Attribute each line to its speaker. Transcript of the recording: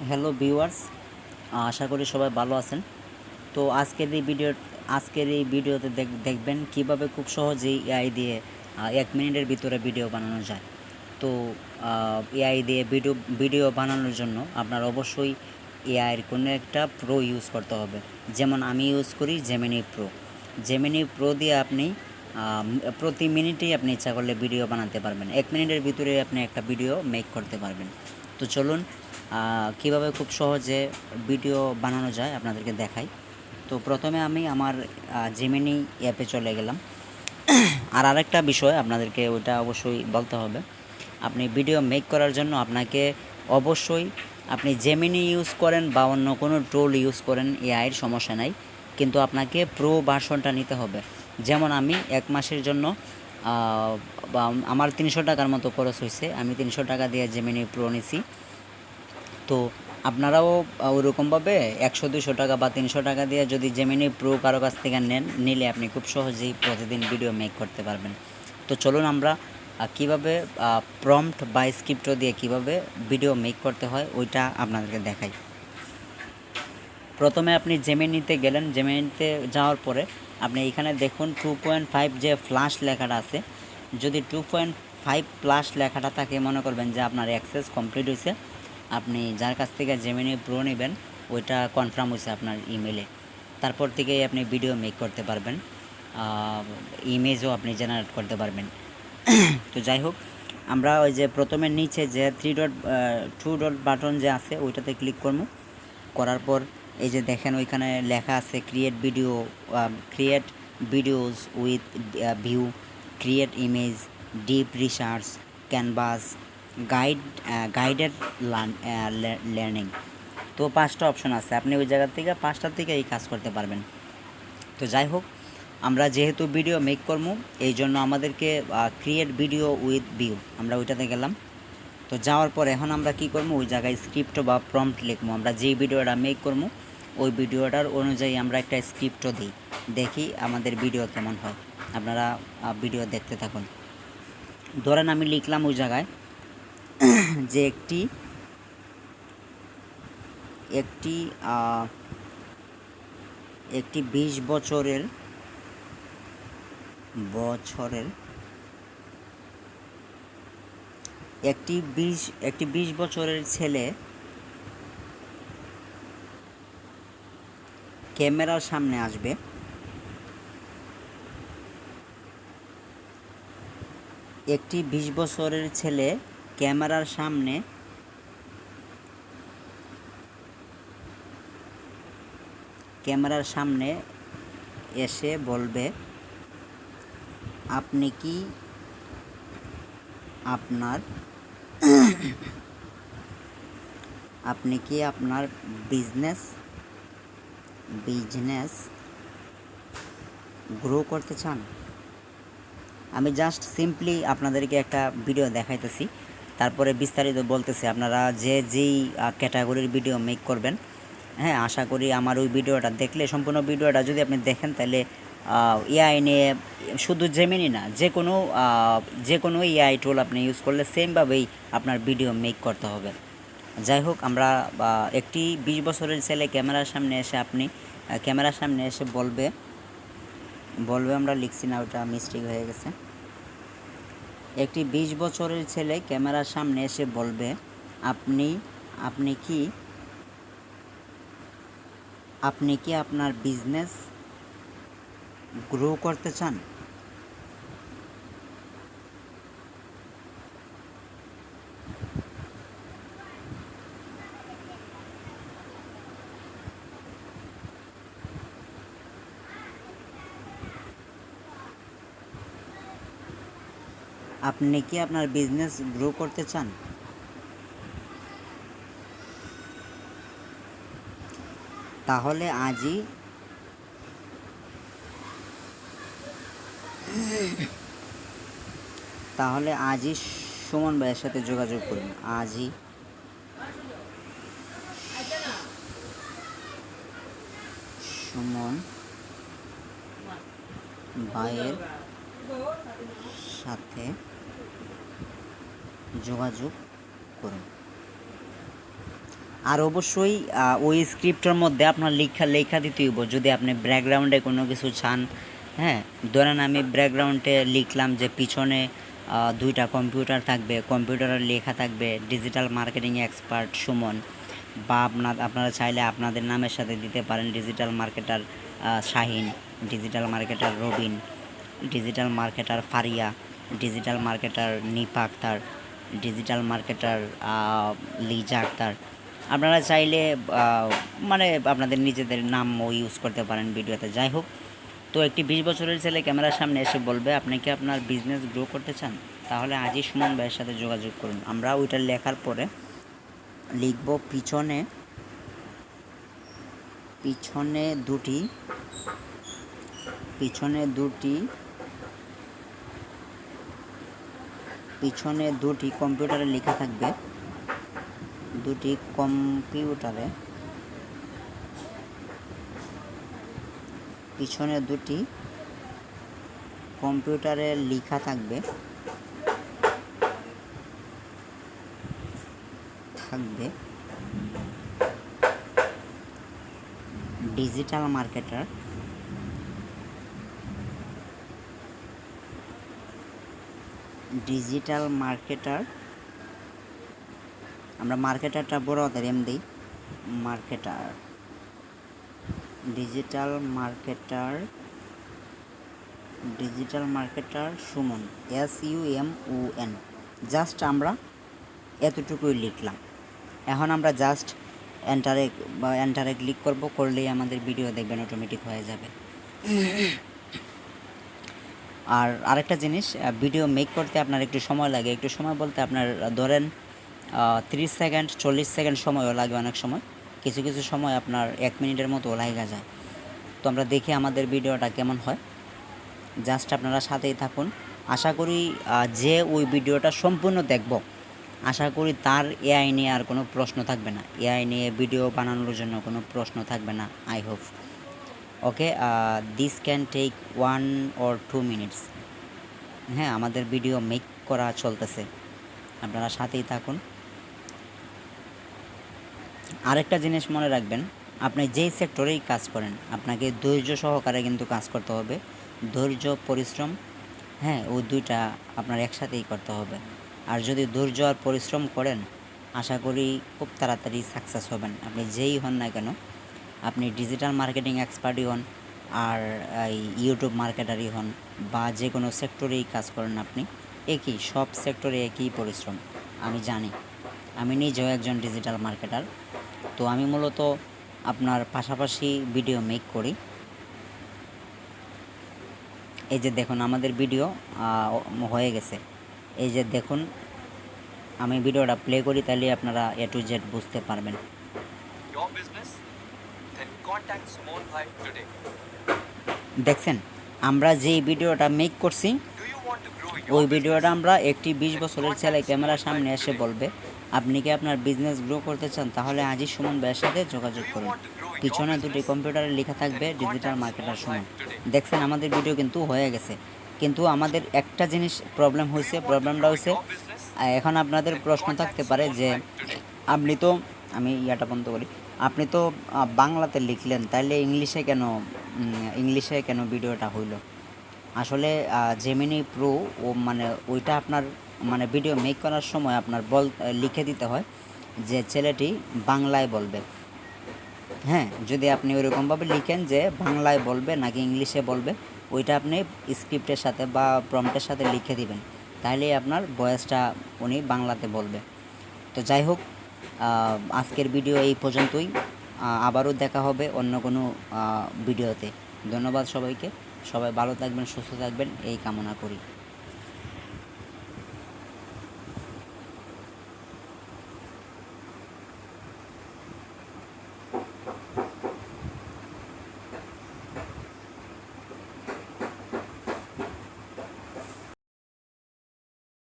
Speaker 1: Hello viewers, আশা করি সবাই ভালো আছেন। তো আজকের এই ভিডিওতে দেখবেন কিভাবে খুব সহজেই এআই দিয়ে 1 মিনিটের ভিতরে ভিডিও বানানো যায়। তো এআই দিয়ে ভিডিও বানানোর জন্য আপনার অবশ্যই এআইয়ের কোনো একটা প্রো ইউজ করতে হবে। যেমন আমি ইউজ করি জেমিনি প্রো। জেমিনি প্রো দিয়ে আপনি প্রতি মিনিটেই আপনি ইচ্ছা করলে ভিডিও বানাতে পারবেন। 1 মিনিটের ভিতরে আপনি একটা ভিডিও মেক করতে পারবেন। তো চলুন কীভাবে খুব সহজে ভিডিও বানানো যায় আপনাদেরকে দেখাই। তো প্রথমে আমি আমার জেমিনি অ্যাপে চলে গেলাম। আর আরেকটা বিষয় আপনাদেরকে ওইটা অবশ্যই বলতে হবে, আপনি ভিডিও মেক করার জন্য আপনাকে অবশ্যই আপনি জেমিনি ইউজ করেন বা অন্য কোনো টুল ইউজ করেন, এআইয়ের সমস্যা নাই, কিন্তু আপনাকে প্রো ভার্সনটা নিতে হবে। যেমন আমি 1 মাসের জন্য আমার 300 টাকার মতো খরচ হয়েছে, আমি 300 টাকা দিয়ে জেমিনি প্রো নিছি। তো আপনারাও ওরকমভাবে 100-200 টাকা বা 300 টাকা দিয়ে যদি জেমিনি প্রো কারো কাছ থেকে নিলে আপনি খুব সহজেই প্রতিদিন ভিডিও মেক করতে পারবেন। তো চলুন আমরা কীভাবে প্রম্পট বা স্ক্রিপ্ট দিয়ে কীভাবে ভিডিও মেক করতে হয় ওইটা আপনাদেরকে দেখাই। প্রথমে আপনি জেমিনিতে গেলেন, জেমিনিতে যাওয়ার পরে আপনি এখানে দেখুন 2.5 যে ফ্ল্যাশ লেখাটা আছে, যদি 2.5 প্লাস লেখাটা থাকে মনে করবেন যে আপনার অ্যাক্সেস কমপ্লিট হয়েছে, আপনি যার কাছ থেকে জেমিনি প্রো নেবেন ওইটা কনফার্ম হয়েছে আপনার ইমেলে। তারপর থেকেই আপনি ভিডিও মেক করতে পারবেন, ইমেজও আপনি জেনারেট করতে পারবেন। তো যাই হোক, আমরা ওই যে প্রথমে নিচে যে 2 ডট বাটন যে আছে ওইটাতে ক্লিক করবো। করার পর এই যে দেখেন ওইখানে লেখা আছে create videos with view, create image, deep research, canvas, guided learning. তো 5টা অপশন আছে, আপনি ওই জায়গা থেকে 5টার থেকে এই কাজ করতে পারবেন। তো যাই হোক, আমরা যেহেতু ভিডিও মেক করবো এই জন্য আমাদেরকে ক্রিয়েট ভিডিও উইথ ভিউ, আমরা ওইটাতে গেলাম। তো যাওয়ার পর এখন আমরা কি করবো, ওই জায়গায় স্ক্রিপ্ট বা প্রম্পট লিখবো। আমরা যেই ভিডিওটা মেক করবো ওই ভিডিওটার অনুযায়ী আমরা একটা স্ক্রিপ্টও দিই, দেখি আমাদের ভিডিও কেমন হয়। আপনারা ভিডিও দেখতে থাকুন। ধরেন আমি লিখলাম ওই জায়গায় যে একটি একটি একটি 20 বছরের একটি 20 বছরের ছেলে ক্যামেরার সামনে আসবে, একটি 20 বছরের ছেলে ক্যামেরার সামনে এসে বলবে, আপনি কি আপনার বিজনেস গ্রো করতে চান? আমি জাস্ট সিম্পলি আপনাদেরকে একটা ভিডিও দেখাইতেছি, তারপরে বিস্তারিত বলতেছি। আপনারা যেই ক্যাটাগরির ভিডিও মেক করবেন, হ্যাঁ, আশা করি আমার ওই ভিডিওটা দেখলে, সম্পূর্ণ ভিডিওটা যদি আপনি দেখেন তাহলে এআই নিয়ে শুধু জেমিনি না, যে কোনো এআই টুল আপনি ইউজ করলে সেমভাবেই আপনার ভিডিও মেক করতে হবে। যাই হোক, আমরা একটি 20 বছরের ছেলে ক্যামেরার সামনে এসে বলবে, আমরা লিখছি না, ওটা মিস্টেক হয়ে গেছে। একটি 20 বছরের ছেলে ক্যামেরার সামনে এসে বলবে, আপনি কি আপনার বিজনেস গ্রো করতে চান? আপনি কি আপনার বিজনেস গ্রো করতে চান? তাহলে আজই সুমন ভাইয়ের সাথে যোগাযোগ করুন। আজই সুমন ভাইয়ের সাথে যোগাযোগ করুন। আর অবশ্যই ওই স্ক্রিপ্টের মধ্যে আপনার লেখা দিতে হইব যদি আপনি ব্যাকগ্রাউন্ডে কোনো কিছু চান। হ্যাঁ, ধরেন আমি ব্যাকগ্রাউন্ডে লিখলাম যে পিছনে 2টা কম্পিউটার থাকবে, কম্পিউটারের লেখা থাকবে ডিজিটাল মার্কেটিং এক্সপার্ট সুমন, বা আপনারা চাইলে আপনাদের নামের সাথে দিতে পারেন digital marketer Shahin, digital marketer Robin, digital marketer Faria, digital marketer Nipa Akter, digital marketer Liza Akter. আপনারা চাইলে মানে আপনাদের নিজেদের নামও ইউজ করতে পারেন ভিডিওতে। যাই হোক, তো একটি 20 বছরের ছেলে ক্যামেরার সামনে এসে বলবে আপনি কি আপনার বিজনেস গ্রো করতে চান, তাহলে আজই সুমন ভাইয়ের সাথে যোগাযোগ করুন। আমরা ওইটা লেখার পরে লিখব পিছনে দুটি কম্পিউটারে লেখা থাকবে, দুটি কম্পিউটারে পিছনে দুটি কম্পিউটারে লেখা থাকবে ডিজিটাল মার্কেটার, আমরা মার্কেটারটা বড় হাতের এম দিই, marketer, digital marketer Suman, SUMON। Just আমরা এতটুকুই লিখলাম। এখন আমরা জাস্ট এন্টারে ক্লিক করব, করলেই আমাদের ভিডিও দেখবেন অটোমেটিক হয়ে যাবে। আর আরেকটা জিনিস, ভিডিও মেক করতে আপনার একটু সময় লাগে, একটু সময় বলতে আপনার ধরেন 30 সেকেন্ড 40 সেকেন্ড সময়ও লাগে, অনেক সময় কিছু সময় আপনার 1 মিনিটের মতো লাগা যায়। তো আমরা দেখি আমাদের ভিডিওটা কেমন হয়, জাস্ট আপনারা সাথেই থাকুন। আশা করি যে ওই ভিডিওটা সম্পূর্ণ দেখব, আশা করি তার এআই নিয়ে আর কোনো প্রশ্ন থাকবে না, এআই নিয়ে ভিডিও বানানোর জন্য কোনো প্রশ্ন থাকবে না। I hope okay, this can take 1 or 2 minutes. হ্যাঁ, আমাদের ভিডিও মেক করা চলতেছে, আপনারা সাথেই থাকুন। আরেকটা জিনিস মনে রাখবেন, আপনি যেই সেক্টরেই কাজ করেন আপনাকে ধৈর্য সহকারে কিন্তু কাজ করতে হবে। ধৈর্য, পরিশ্রম, হ্যাঁ, ওই দুইটা আপনার একসাথেই করতে হবে। আর যদি ধৈর্য আর পরিশ্রম করেন, আশা করি খুব তাড়াতাড়ি সাকসেস হবেন। আপনি যেই হন না কেন, আপনি ডিজিটাল মার্কেটিং এক্সপার্টই হন আর ইউটিউব মার্কেটারই হন, বা যে কোনো সেক্টরেই কাজ করেন, আপনি একই, সব সেক্টরে একই পরিশ্রম। আমি জানি, আমি নিজেও একজন ডিজিটাল মার্কেটার। তো আমি মূলত আপনার পাশাপাশি ভিডিও মেক করি। এই যে দেখুন আমাদের ভিডিও হয়ে গেছে, এই যে দেখুন আমি ভিডিওটা প্লে করি, তাহলে আপনারা A to Z বুঝতে পারবেন। দেখছেন আমরা যেই ভিডিওটা মেক করছি, ওই ভিডিওটা আমরা একটি 20 বছরের ছেলে ক্যামেরার সামনে এসে বলবে আপনি কি আপনার বিজনেস গ্রো করতে চান, তাহলে আজই সুমন ভাইয়ের সাথে যোগাযোগ করুন। পিছনে দুটি কম্পিউটারে লেখা থাকবে ডিজিটাল মার্কেটার সুমন। দেখছেন আমাদের ভিডিও কিন্তু হয়ে গেছে, কিন্তু আমাদের একটা জিনিস প্রবলেমটা হয়েছে, এখন আপনাদের প্রশ্ন থাকতে পারে যে আপনি তো, আমি ইয়াটা বন্ধ করি, আপনি তো বাংলাতে লিখলেন, তাইলে ইংলিশে কেন ভিডিওটা হইল। আসলে জেমিনি প্রো মানে ওইটা আপনার মানে ভিডিও মেক করার সময় আপনার লিখে দিতে হয় যে ছেলেটি বাংলায় বলবে। হ্যাঁ, যদি আপনি ওইরকমভাবে লিখেন যে বাংলায় বলবে নাকি ইংলিশে বলবে, ওইটা আপনি স্ক্রিপ্টের সাথে বা প্রম্পটের সাথে লিখে দিবেন, তাহলেই আপনার ভয়েসটা উনি বাংলাতে বলবে। তো যাই হোক, আজকের ভিডিও এই পর্যন্তই, আবারও দেখা হবে অন্য কোনো ভিডিওতে। ধন্যবাদ সবাইকে, সবাই ভালো থাকবেন, সুস্থ থাকবেন এই কামনা করি।